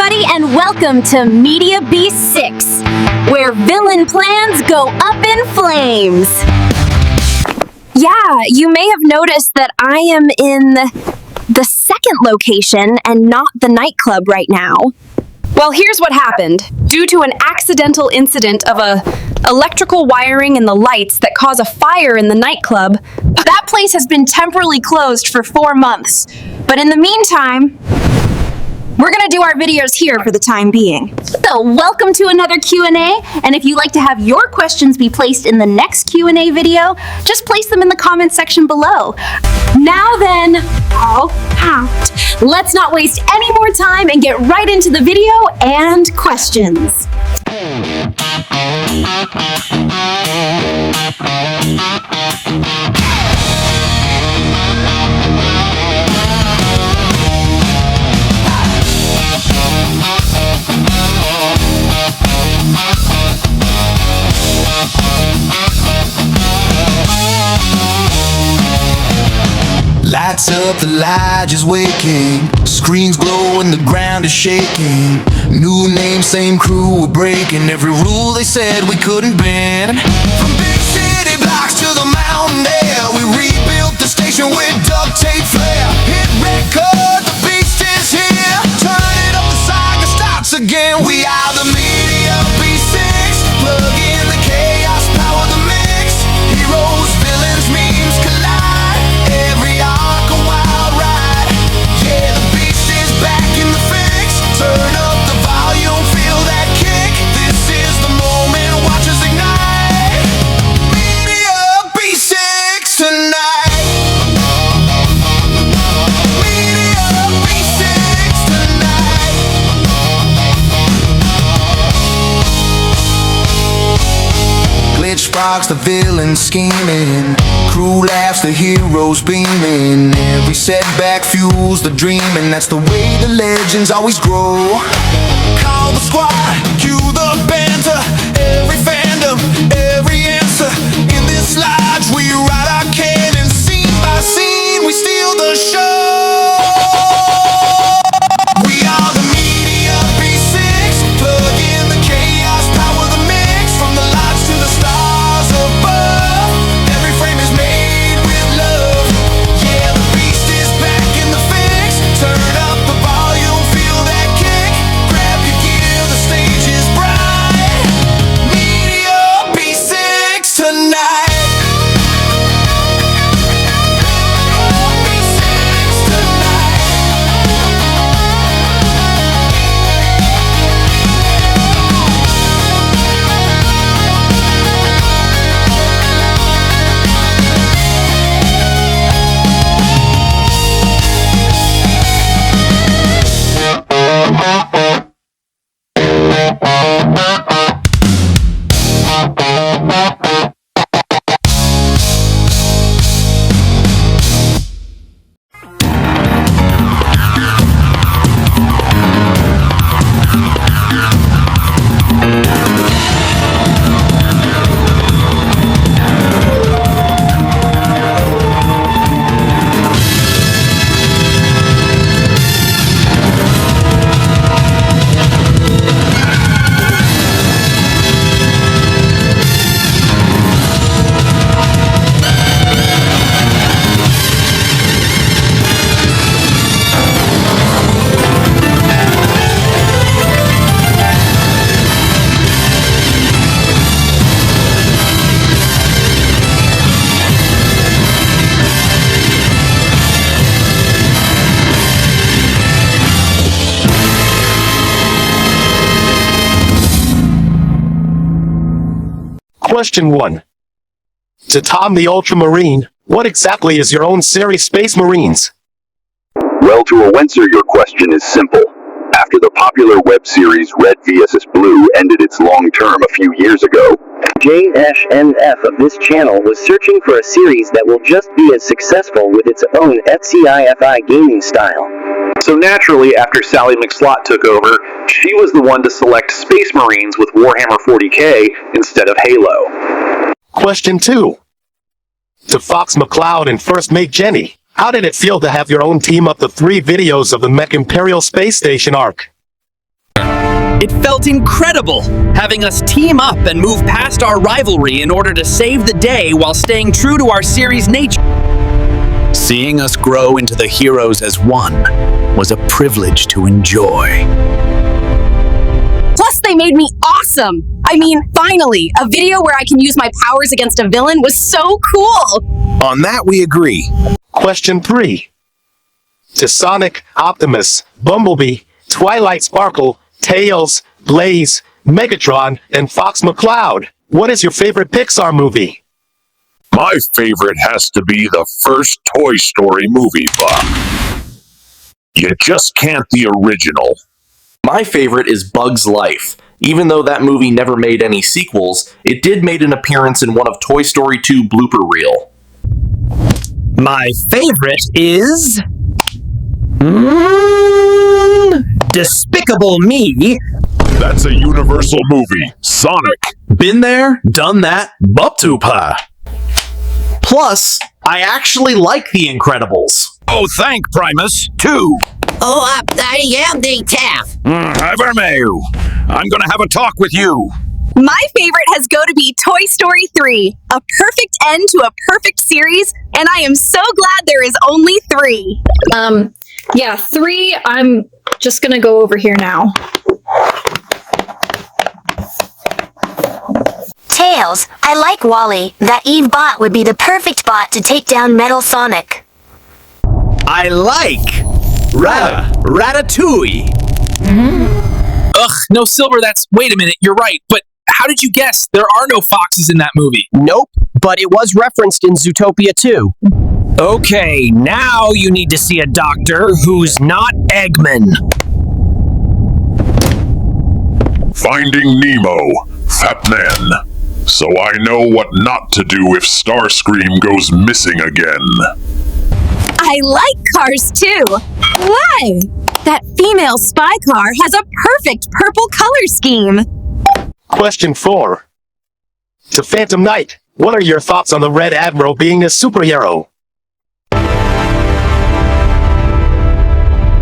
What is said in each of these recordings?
everybody, and welcome to Media B6, where villain plans go up in flames. Yeah, you may have noticed that I am in the second location and not the nightclub right now. Well, here's what happened. Due to an accidental incident of electrical wiring in the lights that caused a fire in the nightclub, that place has been temporarily closed for 4 months. But in the meantime, we're gonna do our videos here for the time being. So welcome to another Q&A, and if you'd like to have your questions be placed in the next Q&A video, just place them in the comment section below. Now then, all out. Let's not waste any more time and get right into the video and questions. Lights up, the light is waking. Screens glow and the ground is shaking. New name, same crew, we're breaking every rule they said we couldn't bend. From big city blocks to the mountain air, we rebuilt the station with duct tape flare. Hit record, the beast is here. Turn it up, the saga starts again. We are the media B6. Plug in the chaos, power the mix. Heroes, villains, memes collide. Every arc a wild ride. Yeah, the beast is back in the fix. Turn up the volume, feel that kick. This is the moment, watch us ignite. Media B6 tonight. Media B6 tonight. Glitch sparks, the villain scheming. Crew laughs, the heroes beaming. Every setback fuels the dream, and that's the way the legends always grow. Call the squad, cue the banter. Every fandom, every answer. In this lodge we write our canon. Scene by scene we steal the show. We are the media B6. Plug in the chaos, power the mix. From the lights to the stars above, every frame is made with love. Yeah, the beast is back in the fix. Turn up the volume, feel that kick. Grab your gear, the stage is bright. Media B6 tonight. B6 tonight. Question 1. To Tom the Ultramarine, what exactly is your own series Space Marines? Well, to answer your question is simple. After the popular web series Red vs. Blue ended its long term a few years ago, JNF of this channel was searching for a series that will just be as successful with its own FCIFI gaming style. So naturally, after Sally McSlot took over, she was the one to select Space Marines with Warhammer 40k instead of Halo. Question 2. To Fox McCloud and First Mate Jenny, how did it feel to have your own team up the 3 videos of the Mech Imperial Space Station arc? It felt incredible, having us team up and move past our rivalry in order to save the day while staying true to our series' nature. Seeing us grow into the heroes as one was a privilege to enjoy. Plus, they made me awesome! I mean, finally, a video where I can use my powers against a villain was so cool! On that, we agree. Question 3. To Sonic, Optimus, Bumblebee, Twilight Sparkle, Tails, Blaze, Megatron, and Fox McCloud, what is your favorite Pixar movie? My favorite has to be the first Toy Story movie, Buck. You just can't the original. My favorite is Bug's Life. Even though that movie never made any sequels, it did make an appearance in one of Toy Story 2 blooper reel. My favorite is... Despicable Me. That's a Universal movie. Sonic. Been there, done that, Buptupa. Plus, I actually like The Incredibles. Oh, thank Primus. 2. Oh, I am the Taff. Ivermew. I'm gonna have a talk with you. My favorite has got to be Toy Story 3, a perfect end to a perfect series, and I am so glad there is only 3. Yeah, 3, I'm just gonna go over here now. Tails, I like Wally. That Eve bot would be the perfect bot to take down Metal Sonic. I like Ratatouille. Ugh, no Silver, wait a minute, you're right, but how did you guess? There are no foxes in that movie. Nope, but it was referenced in Zootopia 2. Okay, now you need to see a doctor who's not Eggman. Finding Nemo. Fat man. So I know what not to do if Starscream goes missing again. I like Cars too. Why? That female spy car has a perfect purple color scheme. Question 4. To Phantom Knight, what are your thoughts on the Red Admiral being a superhero?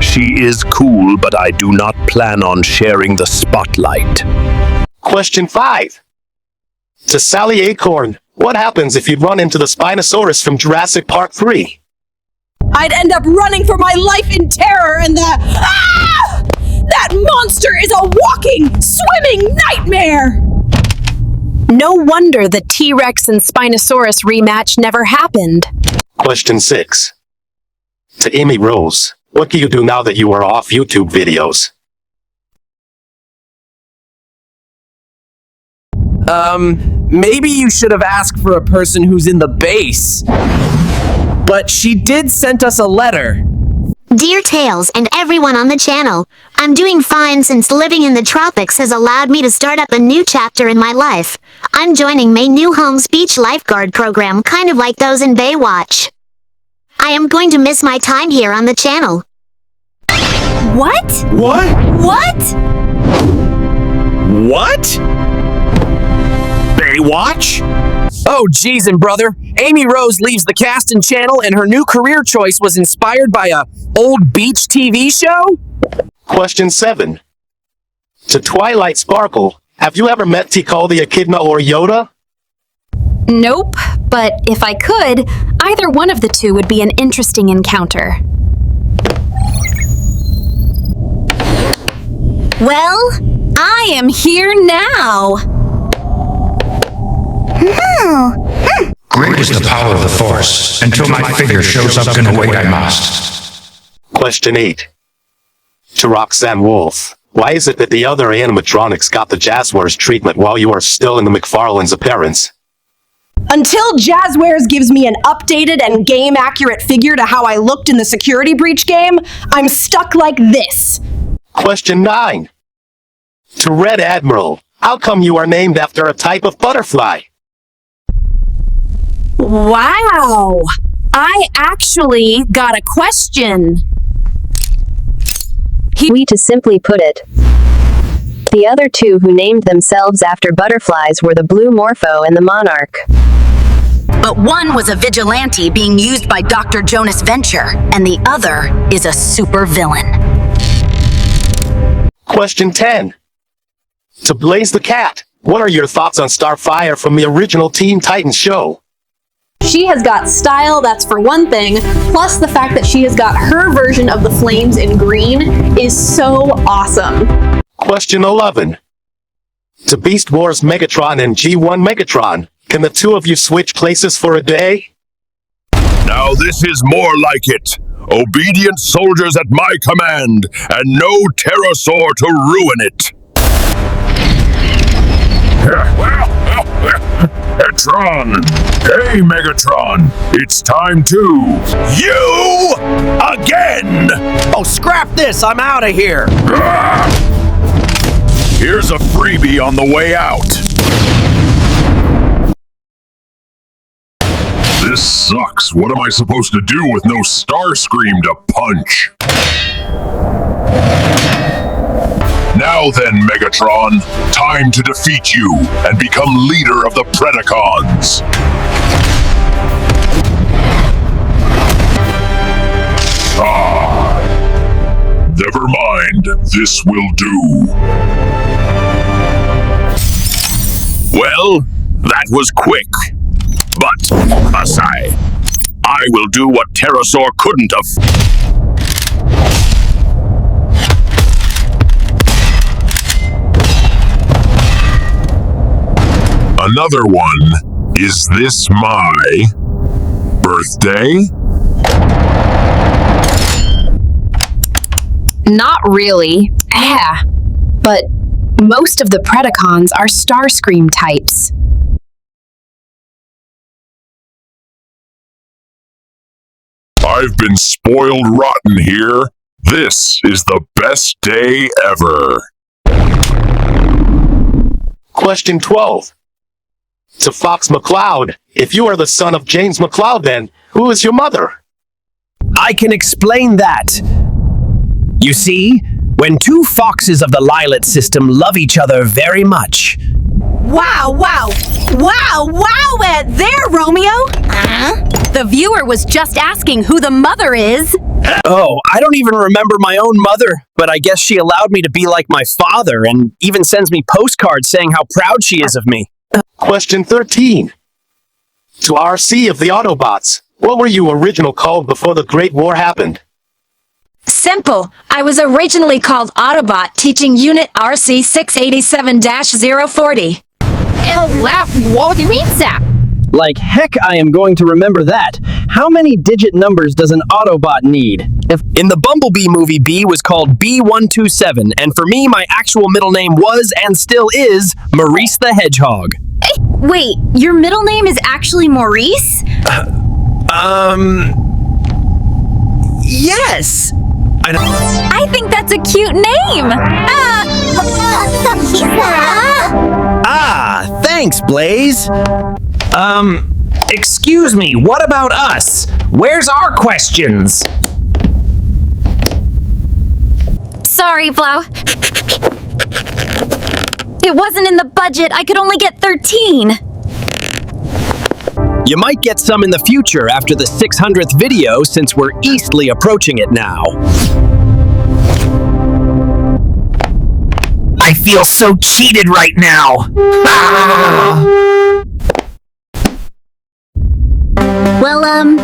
She is cool, but I do not plan on sharing the spotlight. Question 5. To Sally Acorn, what happens if you run into the Spinosaurus from Jurassic Park 3? I'd end up running for my life in terror and that monster is a walking, swimming nightmare! No wonder the T-Rex and Spinosaurus rematch never happened. Question 6. To Amy Rose, what do you do now that you are off YouTube videos? Maybe you should have asked for a person who's in the base. But she did send us a letter. Dear Tails and everyone on the channel, I'm doing fine since living in the tropics has allowed me to start up a new chapter in my life. I'm joining my new home speech lifeguard program, kind of like those in Baywatch. I am going to miss my time here on the channel. What? What? What? What? Baywatch? Oh, geez, and brother, Amy Rose leaves the cast and channel and her new career choice was inspired by a old beach TV show? Question 7. To Twilight Sparkle, have you ever met Tikal the Echidna or Yoda? Nope, but if I could, either one of the two would be an interesting encounter. Well, I am here now. Great is the power of the Force. Until my figure shows up in a way I must. Question 8. To Roxanne Wolf, why is it that the other animatronics got the Jazzwares treatment while you are still in the McFarlane's appearance? Until Jazzwares gives me an updated and game-accurate figure to how I looked in the security breach game, I'm stuck like this. Question 9. To Red Admiral, how come you are named after a type of butterfly? Wow! I actually got a question. To simply put it. The other two who named themselves after butterflies were the Blue Morpho and the Monarch. But one was a vigilante being used by Dr. Jonas Venture, and the other is a supervillain. Question 10. To Blaze the Cat, what are your thoughts on Starfire from the original Teen Titans show? She has got style, that's for one thing, plus the fact that she has got her version of the flames in green is so awesome. Question 11. To Beast Wars Megatron and G1 Megatron, can the two of you switch places for a day? Now this is more like it. Obedient soldiers at my command, and no pterosaur to ruin it. Metron! Hey, Megatron! It's time to... You! Again! Oh, scrap this! I'm out of here! Here's a freebie on the way out. This sucks. What am I supposed to do with no Starscream to punch? Now then, Megatron, time to defeat you and become leader of the Predacons. Never mind, this will do. Well, that was quick. But, Masai, I will do what Pterosaur couldn't have. Another one. Is this my birthday? Not really. Yeah. But most of the Predacons are Starscream types. I've been spoiled rotten here. This is the best day ever. Question 12. To Fox McCloud, if you are the son of James McCloud, then who is your mother? I can explain that. You see, when two foxes of the Lilat system love each other very much. Wow, there, Romeo! The viewer was just asking who the mother is. Oh, I don't even remember my own mother, but I guess she allowed me to be like my father and even sends me postcards saying how proud she is of me. Question 13. To RC of the Autobots, what were you originally called before the Great War happened? Simple. I was originally called Autobot, teaching Unit RC 687-040. What do you mean, Zap? Like heck, I am going to remember that. How many digit numbers does an Autobot need? In the Bumblebee movie, B was called B127, and for me, my actual middle name was, and still is, Maurice the Hedgehog. Wait, your middle name is actually Maurice? Yes! I think that's a cute name! Ah, thanks, Blaze. Excuse me, what about us? Where's our questions? Sorry, Flo. It wasn't in the budget. I could only get 13. You might get some in the future after the 600th video since we're eastly approaching it now. I feel so cheated right now. Well,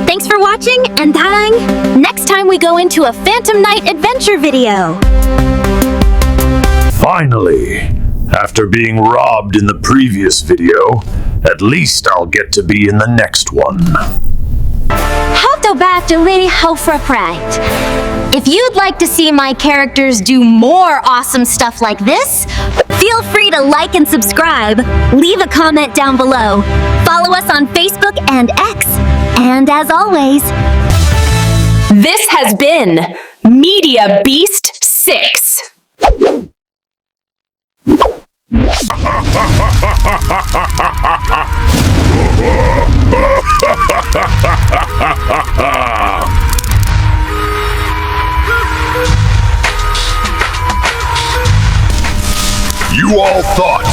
thanks for watching, and dang, next time we go into a Phantom Knight adventure video. Finally, after being robbed in the previous video, at least I'll get to be in the next one. Autobot really hope for pride. If you'd like to see my characters do more awesome stuff like this, feel free to like and subscribe, leave a comment down below, follow us on Facebook and X, and as always, This has been Media Beast 6. You all thought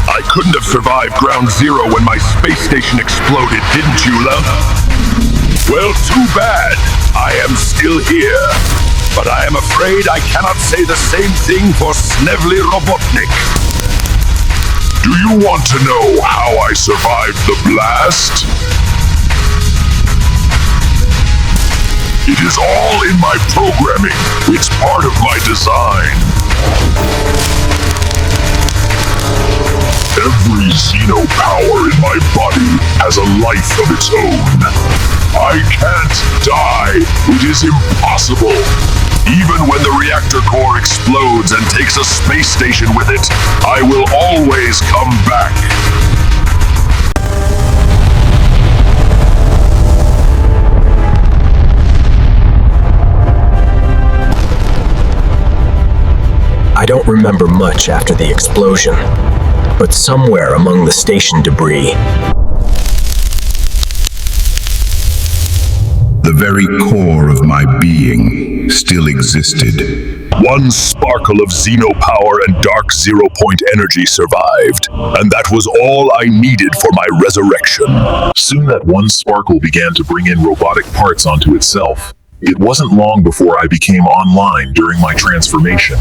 I couldn't have survived Ground Zero when my space station exploded, didn't you, love? Well, too bad. I am still here. But I am afraid I cannot say the same thing for Snevely Robotnik. Do you want to know how I survived the blast? It is all in my programming. It's part of my design. Every Xeno power in my body has a life of its own. I can't die. It is impossible. Even when the reactor core explodes and takes a space station with it, I will always come back. I don't remember much after the explosion, but somewhere among the station debris, the very core of my being still existed. One sparkle of Xeno power and dark zero-point energy survived, and that was all I needed for my resurrection. Soon that one sparkle began to bring in robotic parts onto itself. It wasn't long before I became online during my transformation.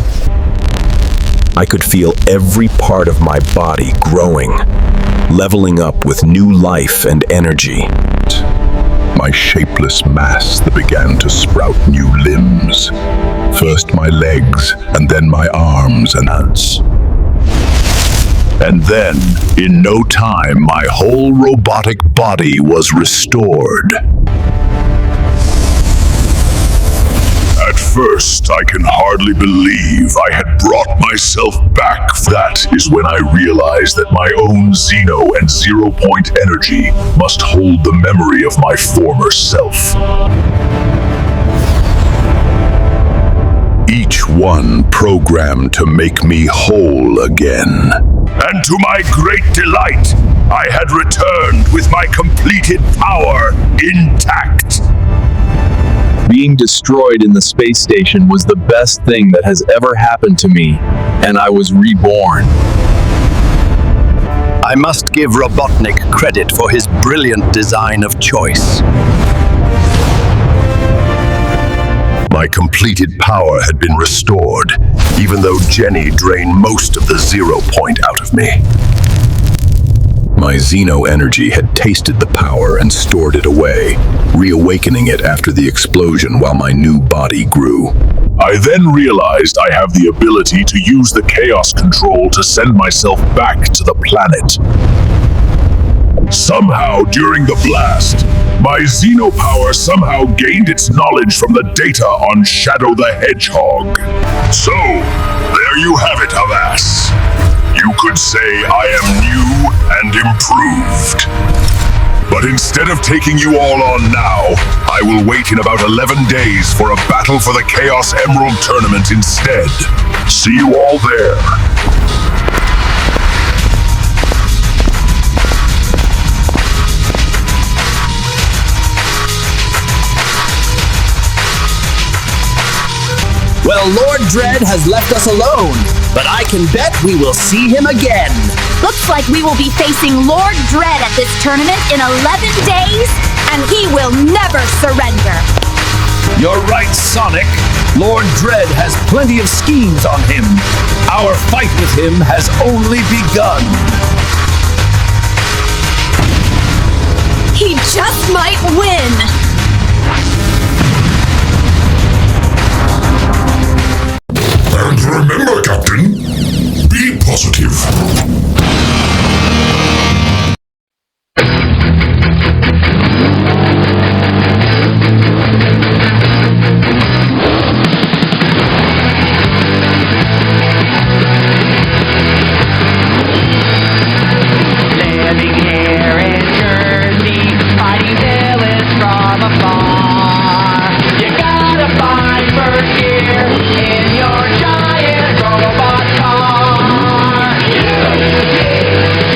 I could feel every part of my body growing, leveling up with new life and energy. My shapeless mass that began to sprout new limbs. First my legs, and then my arms and hands. And then, in no time, my whole robotic body was restored. At first, I can hardly believe I had brought myself back. That is when I realized that my own Xeno and zero-point energy must hold the memory of my former self. Each one programmed to make me whole again. And to my great delight, I had returned with my completed power intact. Being destroyed in the space station was the best thing that has ever happened to me, and I was reborn. I must give Robotnik credit for his brilliant design of choice. My completed power had been restored, even though Jenny drained most of the 0 point out of me. My Xeno energy had tasted the power and stored it away, reawakening it after the explosion while my new body grew. I then realized I have the ability to use the Chaos Control to send myself back to the planet. Somehow, during the blast, my Xeno power somehow gained its knowledge from the data on Shadow the Hedgehog. So, there you have it, Avast. You could say I am new and improved. But instead of taking you all on now, I will wait in about 11 days for a battle for the Chaos Emerald Tournament instead. See you all there. Well, Lord Dredd has left us alone, but I can bet we will see him again. Looks like we will be facing Lord Dredd at this tournament in 11 days, and he will never surrender. You're right, Sonic. Lord Dredd has plenty of schemes on him. Our fight with him has only begun. He just might win. And remember, Captain, be positive. Living here in Jersey, fighting villains from afar. You gotta find first gear in your giant robot car.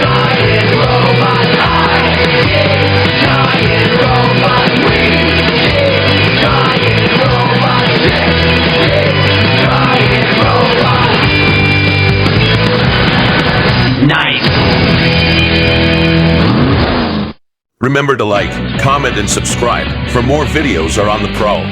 Giant robot eye, giant robot wing, giant robot jet, giant robot. Nice. Remember to like, comment, and subscribe. For more videos are on the Pro.